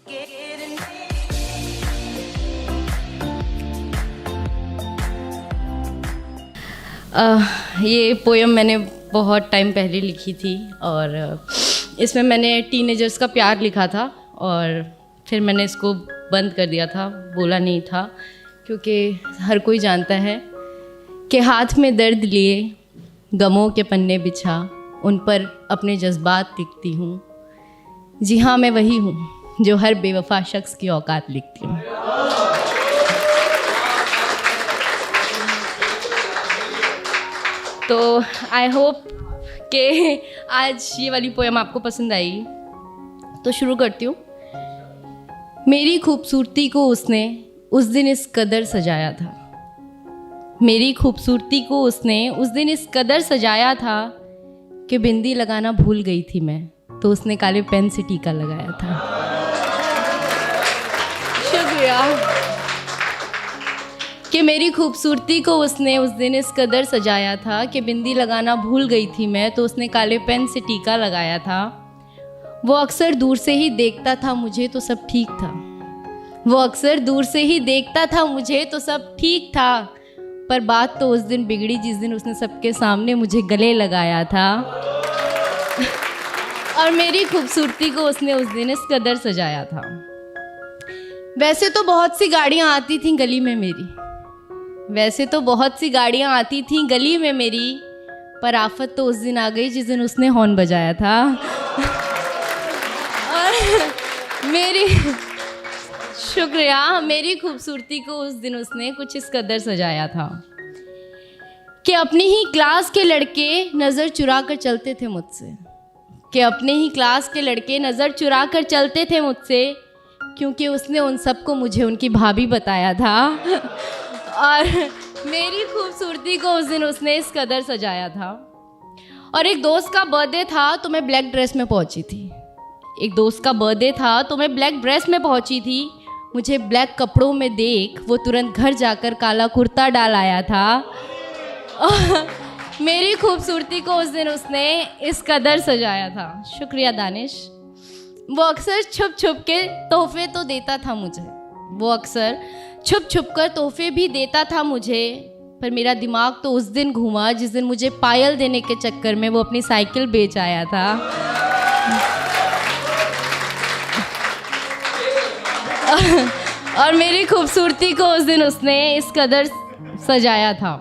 ये पोयम मैंने बहुत टाइम पहले लिखी थी और इसमें मैंने टीनेजर्स का प्यार लिखा था और फिर मैंने इसको बंद कर दिया था, बोला नहीं था, क्योंकि हर कोई जानता है कि हाथ में दर्द लिए गमों के पन्ने बिछा उन पर अपने जज्बात लिखती हूँ। जी हाँ, मैं वही हूँ जो हर बेवफा शख्स की औकात लिखती हूँ। तो आई होप कि आज ये वाली पोएम आपको पसंद आई। तो शुरू करती हूँ। मेरी खूबसूरती को उसने उस दिन इस कदर सजाया था, मेरी खूबसूरती को उसने उस दिन इस कदर सजाया था कि बिंदी लगाना भूल गई थी मैं, तो उसने काले पेन से टीका लगाया था। शुक्रिया। कि मेरी खूबसूरती को उसने उस दिन इस कदर सजाया था कि बिंदी लगाना भूल गई थी मैं, तो उसने काले पेन से टीका लगाया था। वो अक्सर दूर से ही देखता था मुझे तो सब ठीक था, वो अक्सर दूर से ही देखता था मुझे तो सब ठीक था, पर बात तो उस दिन बिगड़ी जिस दिन उसने सबके सामने मुझे गले लगाया था। और मेरी खूबसूरती को उसने उस दिन इस कदर सजाया था। वैसे तो बहुत सी गाड़ियाँ आती थीं गली में मेरी, वैसे तो बहुत सी गाड़ियाँ आती थीं गली में मेरी, पर आफत तो उस दिन आ गई जिस दिन उसने हॉर्न बजाया था। और मेरी शुक्रिया, मेरी खूबसूरती को उस दिन उसने कुछ इस कदर सजाया था कि अपनी ही क्लास के लड़के नज़र चुरा कर चलते थे मुझसे, कि अपने ही क्लास के लड़के नज़र चुरा कर चलते थे मुझसे, क्योंकि उसने उन सबको मुझे उनकी भाभी बताया था। और मेरी खूबसूरती को उस दिन उसने इस कदर सजाया था। और एक दोस्त का बर्थडे था तो मैं ब्लैक ड्रेस में पहुंची थी, एक दोस्त का बर्थडे था तो मैं ब्लैक ड्रेस में पहुंची थी। मुझे ब्लैक कपड़ों में देख वो तुरंत घर जाकर काला कुर्ता डाल आया था। और मेरी खूबसूरती को उस दिन उसने इस कदर सजाया था। शुक्रिया दानिश। वो अक्सर छुप छुप के तोहफे तो देता था मुझे, वो अक्सर छुप छुप कर तोहफे भी देता था मुझे, पर मेरा दिमाग तो उस दिन घूमा जिस दिन मुझे पायल देने के चक्कर में वो अपनी साइकिल बेच आया था। और मेरी खूबसूरती को उस दिन उसने इस कदर सजाया था।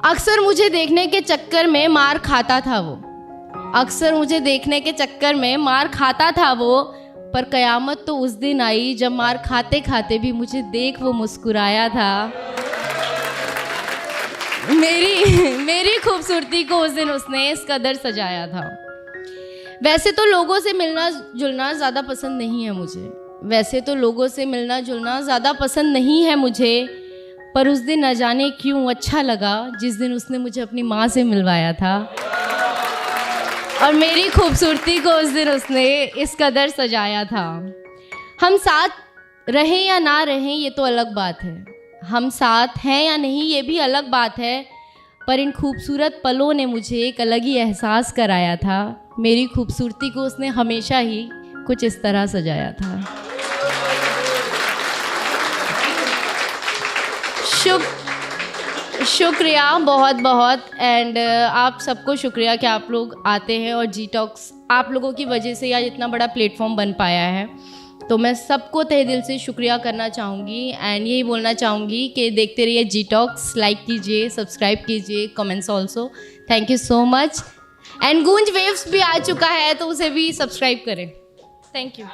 अक्सर मुझे देखने के चक्कर में मार खाता था वो, अक्सर मुझे देखने के चक्कर में मार खाता था वो, पर कयामत तो उस दिन आई जब मार खाते खाते भी मुझे देख वो मुस्कुराया था। मेरी खूबसूरती को उस दिन उसने इस कदर सजाया था। वैसे तो लोगों से मिलना जुलना ज़्यादा पसंद नहीं है मुझे, वैसे तो लोगों से मिलना जुलना ज़्यादा पसंद नहीं है मुझे, पर उस दिन न जाने क्यों अच्छा लगा जिस दिन उसने मुझे अपनी माँ से मिलवाया था। और मेरी खूबसूरती को उस दिन उसने इस कदर सजाया था। हम साथ रहें या ना रहें ये तो अलग बात है, हम साथ हैं या नहीं ये भी अलग बात है, पर इन खूबसूरत पलों ने मुझे एक अलग ही एहसास कराया था। मेरी खूबसूरती को उसने हमेशा ही कुछ इस तरह सजाया था। शुक्रिया बहुत बहुत। एंड आप सबको शुक्रिया कि आप लोग आते हैं और जी टॉक्स आप लोगों की वजह से आज इतना बड़ा प्लेटफॉर्म बन पाया है, तो मैं सबको तहे दिल से शुक्रिया करना चाहूँगी। एंड यही बोलना चाहूँगी कि देखते रहिए जी टॉक्स, लाइक कीजिए, सब्सक्राइब कीजिए, comments also. Thank you so much. And गूंज वेव्स भी आ चुका है तो उसे भी सब्सक्राइब करें। Thank you.